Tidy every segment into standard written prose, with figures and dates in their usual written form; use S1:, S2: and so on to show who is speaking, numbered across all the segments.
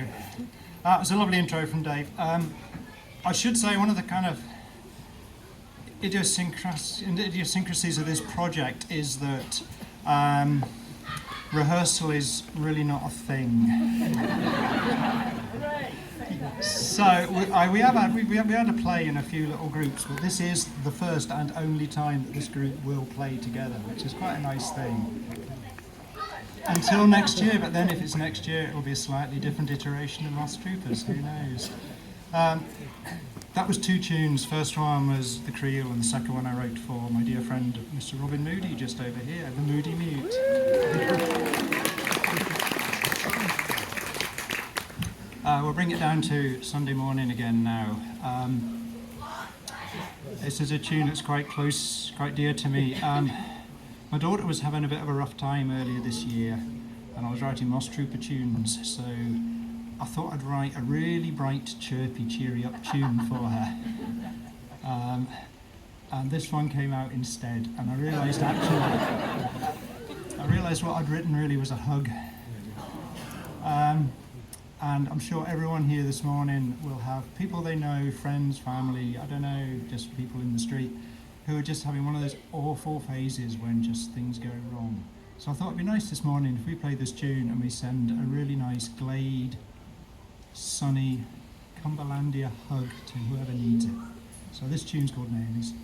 S1: you. It was a lovely intro from Dave. I should say one of the kind of idiosyncrasies of this project is that rehearsal is really not a thing. So we had a play in a few little groups, but this is the first and only time that this group will play together, which is quite a nice thing. Until next year, but then if it's next year, it will be a slightly different iteration of Lost Troopers, who knows. That was two tunes. First one was The Creel, and the second one I wrote for my dear friend Mr. Robin Moody, just over here, the Moody Mute. We'll bring it down to Sunday morning again now. This is a tune that's quite close, quite dear to me. My daughter was having a bit of a rough time earlier this year, and I was writing Moss Trooper tunes, so I thought I'd write a really bright, chirpy, cheery up tune for her. And this one came out instead, and I realised what I'd written really was a hug. And I'm sure everyone here this morning will have people they know, friends, family, I don't know, just people in the street, who are just having one of those awful phases when just things go wrong. So I thought it'd be nice this morning if we play this tune and we send a really nice glade, sunny Cumberlandia hug to whoever needs it. So this tune's called Naomi's.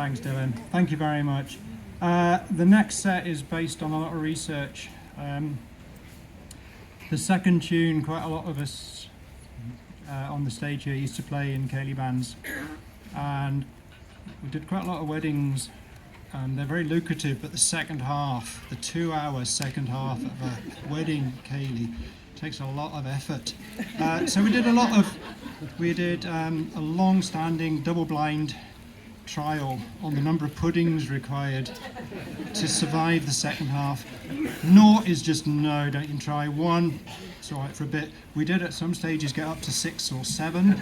S1: Thanks, Dylan. Thank you very much. The next set is based on a lot of research. The second tune, quite a lot of us on the stage here used to play in ceilidh bands, and we did quite a lot of weddings, and they're very lucrative, but the second half, the 2-hour second half of a wedding ceilidh takes a lot of effort. So we did a long-standing double-blind trial on the number of puddings required to survive the second half. Naught is just no, don't even try. 1, it's all right for a bit. We did at some stages get up to 6 or 7,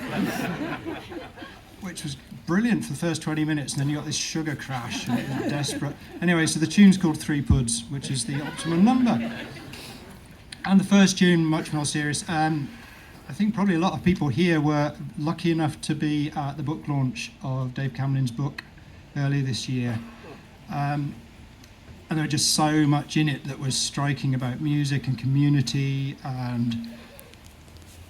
S1: which was brilliant for the first 20 minutes, and then you got this sugar crash, and it was desperate. Anyway, so the tune's called 3 Puds, which is the optimum number. And the first tune, much more serious. I think probably a lot of people here were lucky enough to be at the book launch of Dave Cameron's book earlier this year. And there was just so much in it that was striking about music and community and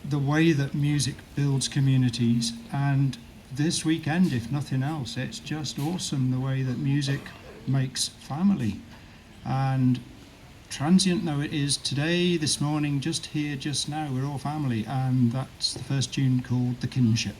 S1: the way that music builds communities. And this weekend, if nothing else, it's just awesome the way that music makes family. And transient though it is today, this morning, just here, just now, we're all family, and that's the first tune called The Kinship.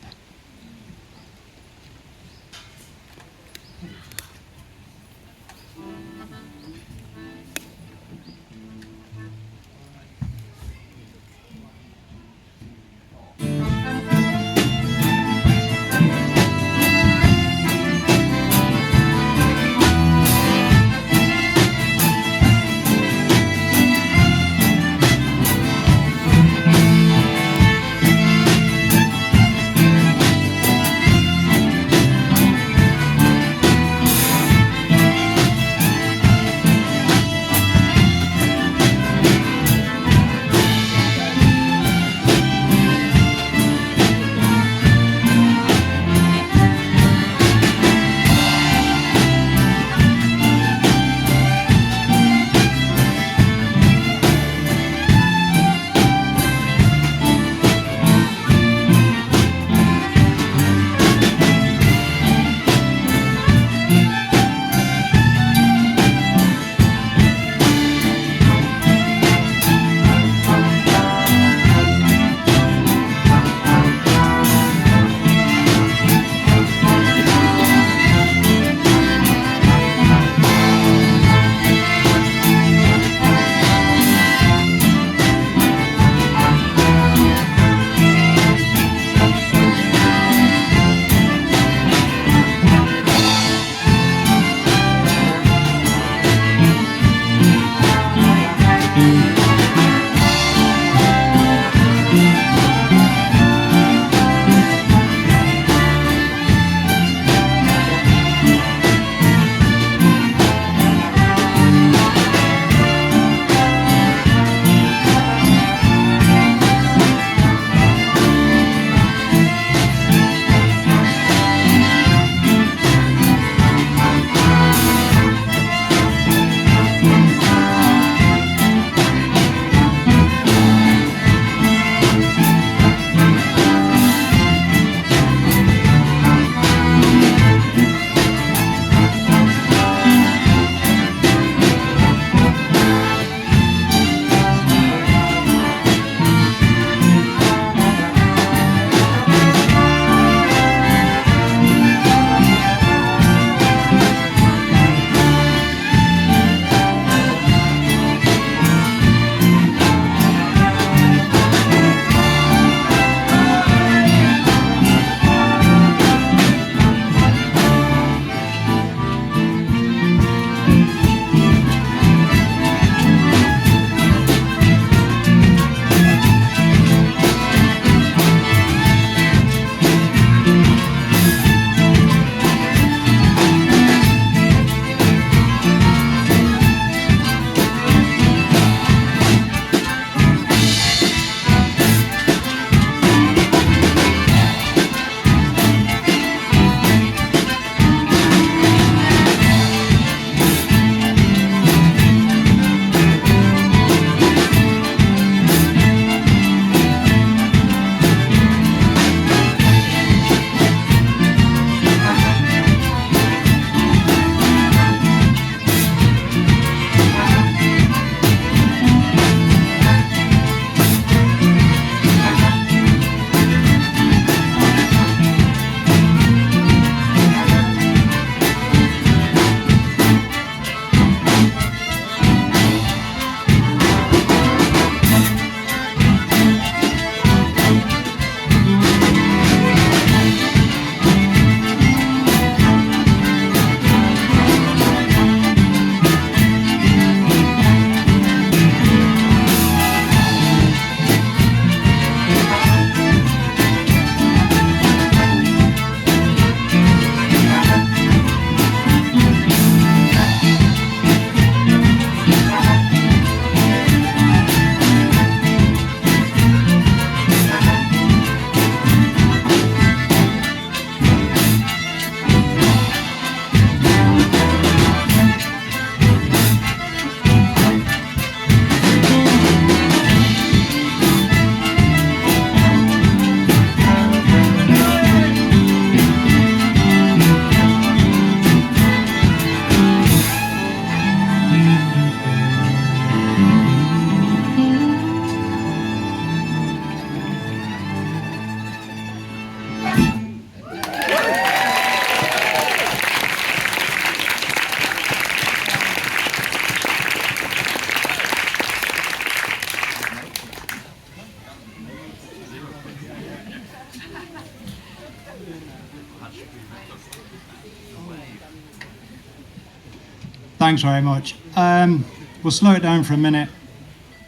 S1: Thanks very much. We'll slow it down for a minute,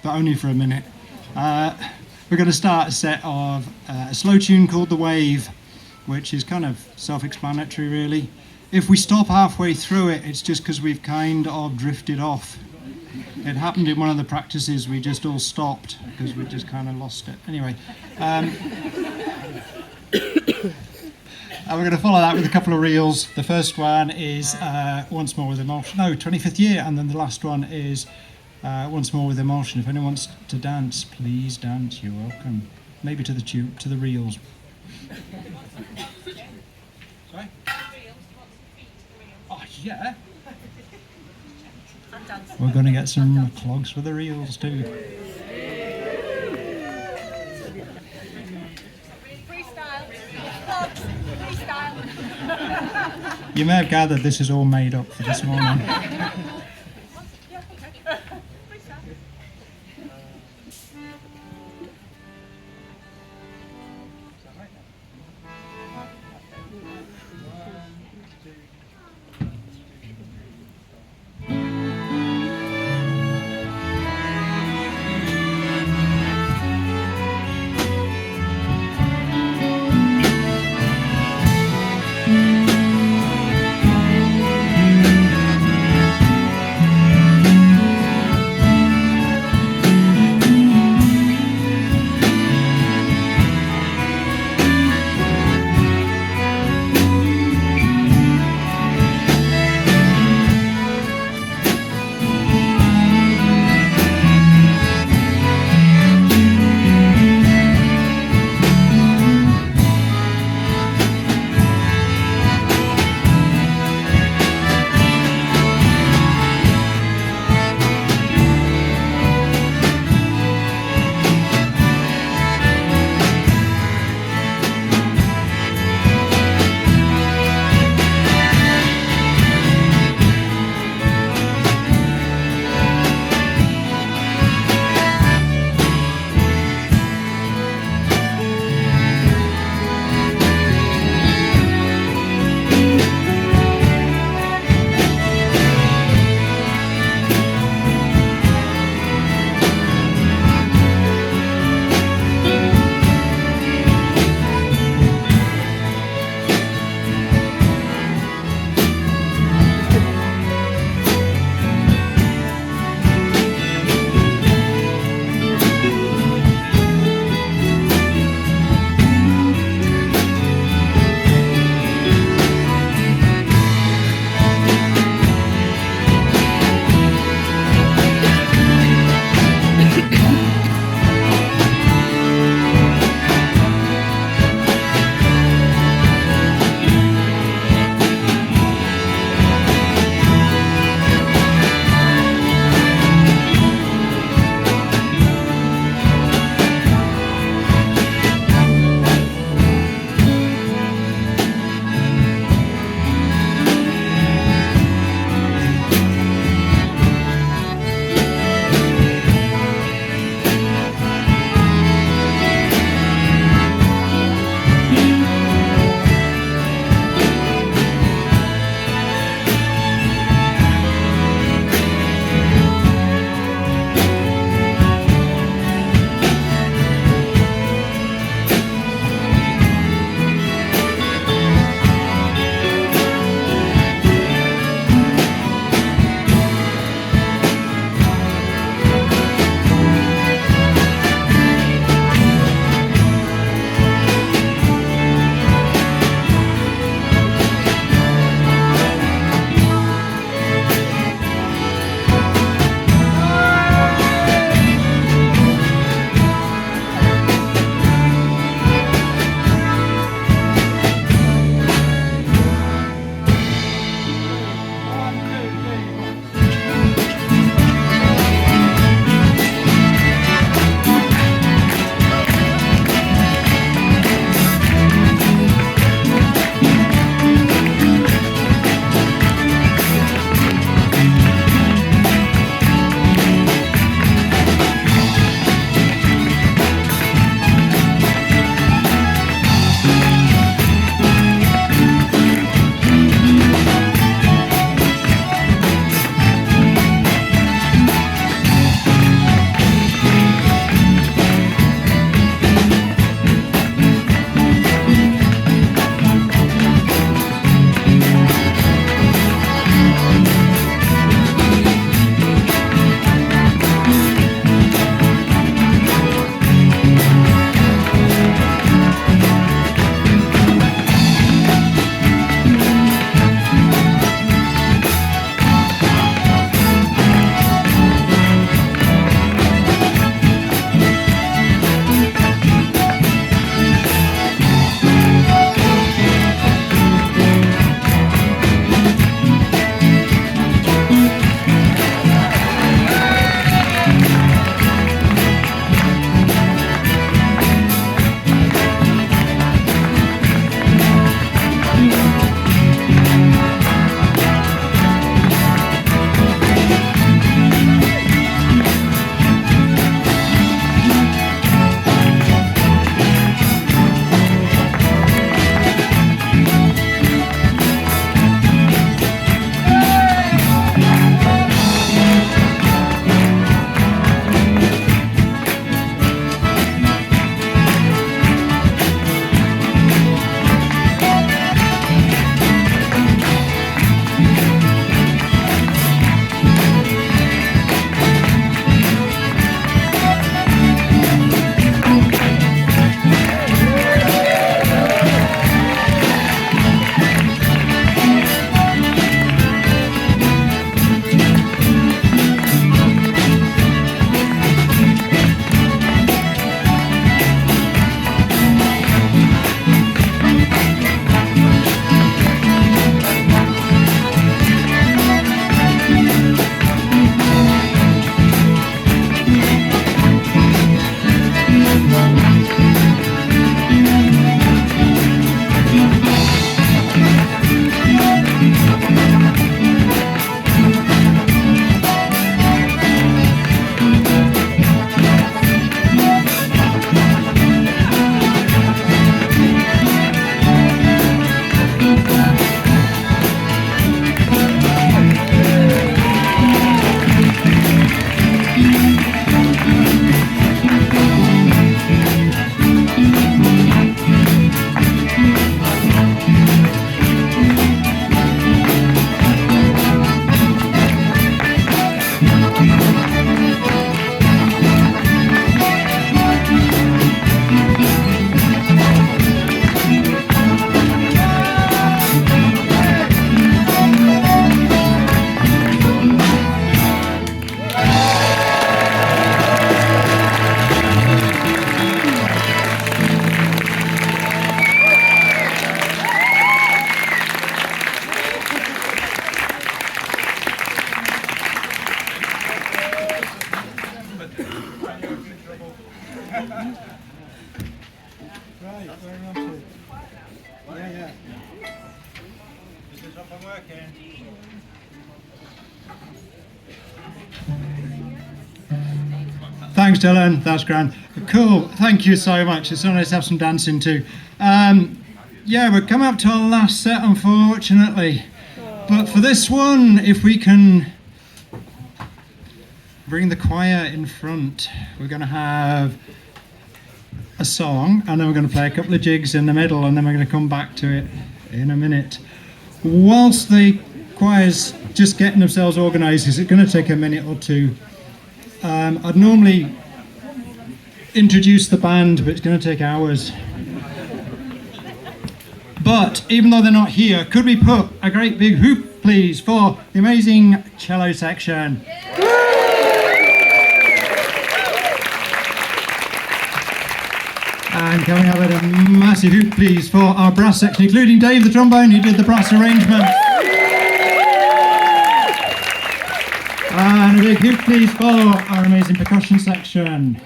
S1: but only for a minute. We're going to start a set of a slow tune called The Wave, which is kind of self-explanatory, really. If we stop halfway through it, it's just because we've kind of drifted off. It happened in one of the practices, we just all stopped because we just kind of lost it. Anyway, and we're going to follow that with a couple of reels. The first one is Once More with Emotion, no, 25th Year, and then the last one is Once More with Emotion. If anyone wants to dance, please dance, you're welcome. Maybe to the reels. Sorry? Oh, yeah. We're going to get some clogs for the reels too. You may have gathered this is all made up for this morning. Thanks, Dylan. That's grand. Cool. Thank you so much. It's so nice to have some dancing too. Yeah, we're coming up to our last set, unfortunately. But for this one, if we can bring the choir in front, we're going to have a song, and then we're going to play a couple of jigs in the middle, and then we're going to come back to it in a minute. Whilst the choir's just getting themselves organised, is it going to take a minute or two? I'd normally introduce the band, but it's going to take hours. But even though they're not here, could we put a great big hoop, please, for the amazing cello section? And can we have a massive hoop, please, for our brass section, including Dave, the trombone, who did the brass arrangement. And a big hoop, please, for our amazing percussion section.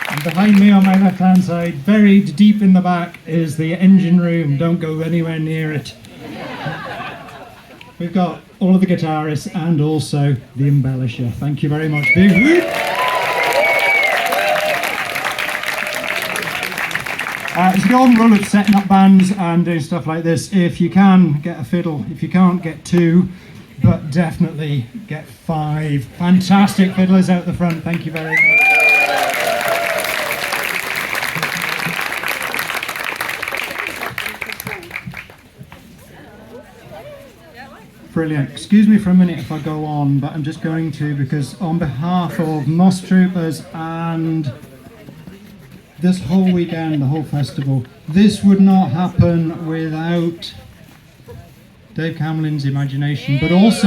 S1: And behind me on my left-hand side, buried deep in the back, is the engine room. Don't go anywhere near it. We've got all of the guitarists and also the embellisher. Thank you very much. Big whoop. It's a golden rule of setting up bands and doing stuff like this. If you can, get a fiddle. If you can't, get 2, but definitely get 5. Fantastic fiddlers out the front. Thank you very much. Brilliant. Excuse me for a minute if I go on, but I'm just going to, because on behalf of Moss Troopers and this whole weekend, the whole festival, this would not happen without Dave Camlin's imagination, but also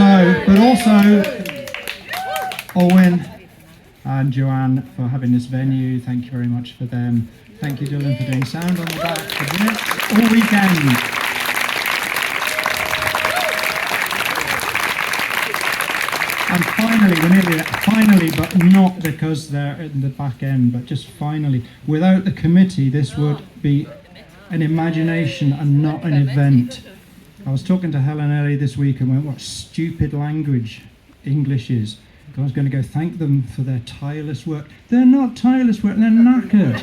S1: Owen and Joanne for having this venue. Thank you very much for them. Thank you, Dylan, for doing sound on the back for the next all weekend. And finally, we're nearly there. Finally, but not because they're in the back end, but just finally, without the committee, this would be an imagination and not an event. I was talking to Helen earlier this week and went, what stupid language English is. I was going to go thank them for their tireless work. They're not tireless work, they're knackered.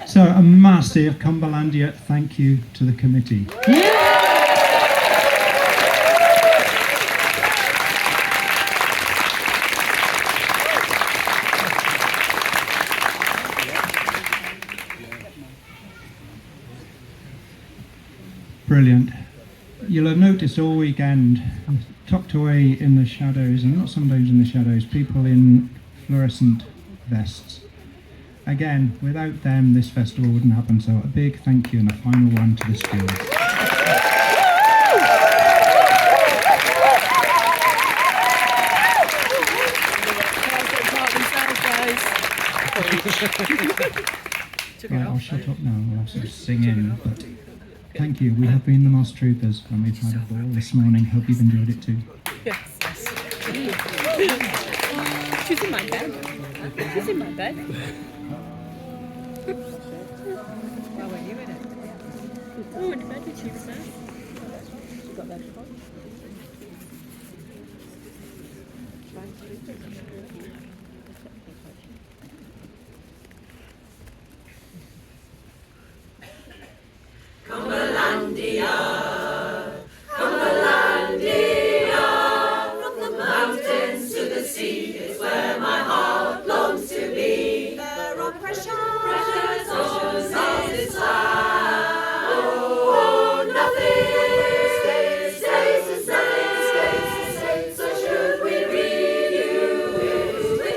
S1: So a massive Cumberlandia thank you to the committee. Brilliant. You'll have noticed all weekend, tucked away in the shadows, and not sometimes in the shadows, people in fluorescent vests. Again, without them, this festival wouldn't happen, so a big thank you and a final one to the schools. Right, I'll shut up now, I'll also sing in, but thank you. We have been the Moss Troopers and we've had a ball this morning. Hope you've enjoyed it too.
S2: Yes. She's in my bed. She's in my bed. How are you in it? Oh, in bed with you, sir. You got that from?
S3: Cumberlandia, Cumberlandia, from the mountains to the sea is where my heart longs to be. There are precious oceans of this land. Oh, nothing stays the same. So should we reunite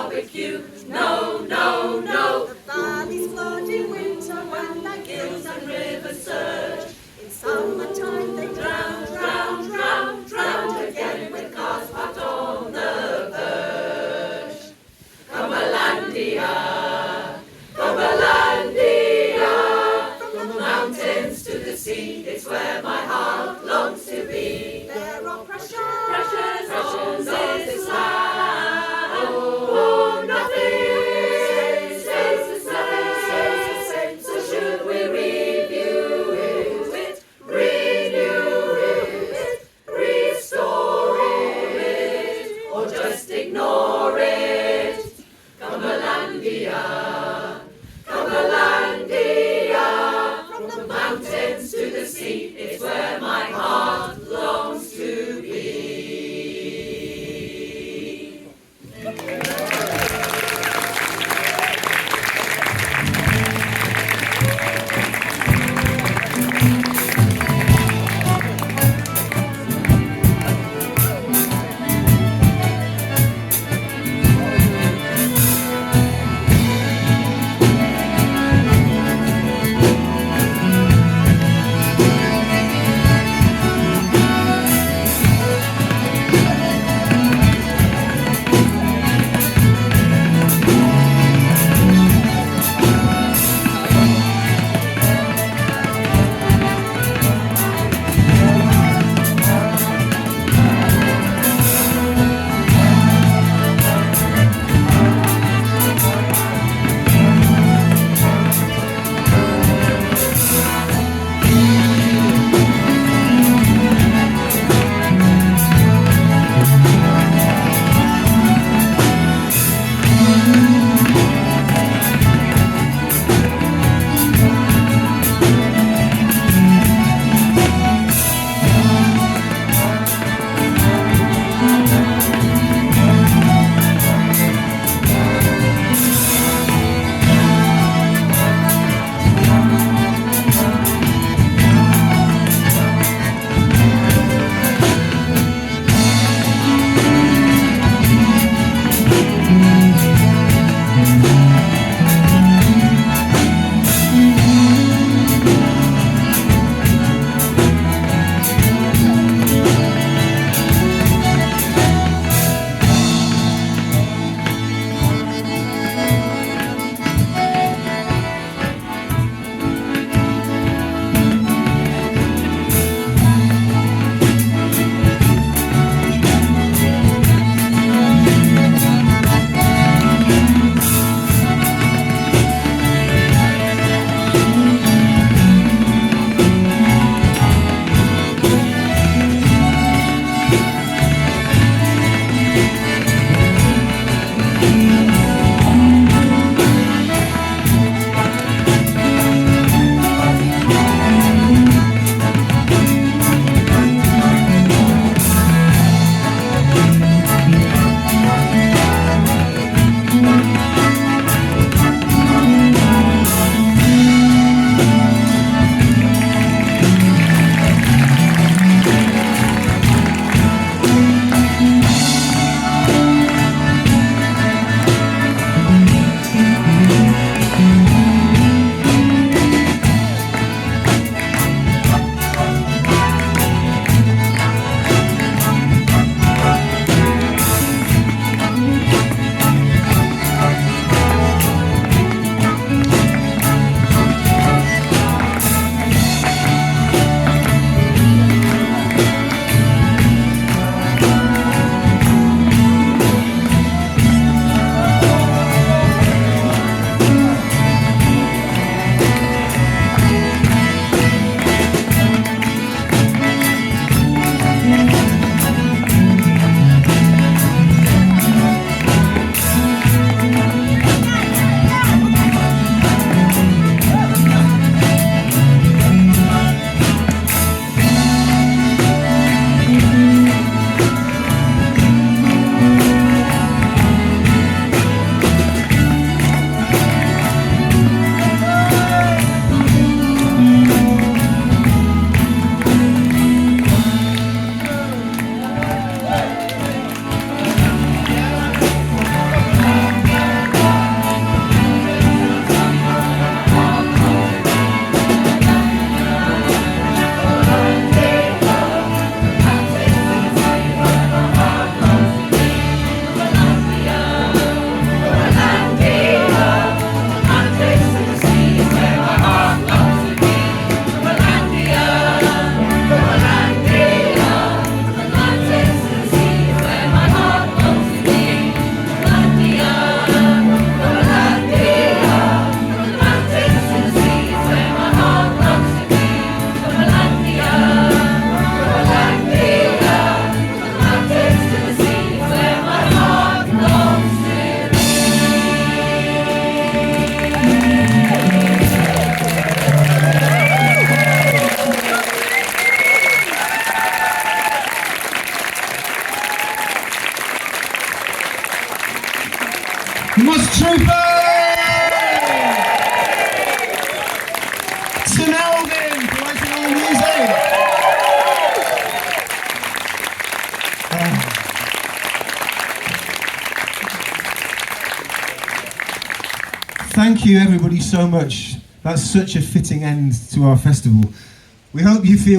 S3: barbecue. No, no, no. The valley's flood in winter when the gills and rivers surge. In summertime they drown, drown, drown, drown again with cars parked on the verge. Cumberlandia, Cumberlandia, from the mountains to the sea, it's where my heart longs to be. There are precious on this land. Oh, nothing stays the same, so should we review it, renew it?
S4: thank you everybody so much. That's such a fitting end to our festival. We hope you feel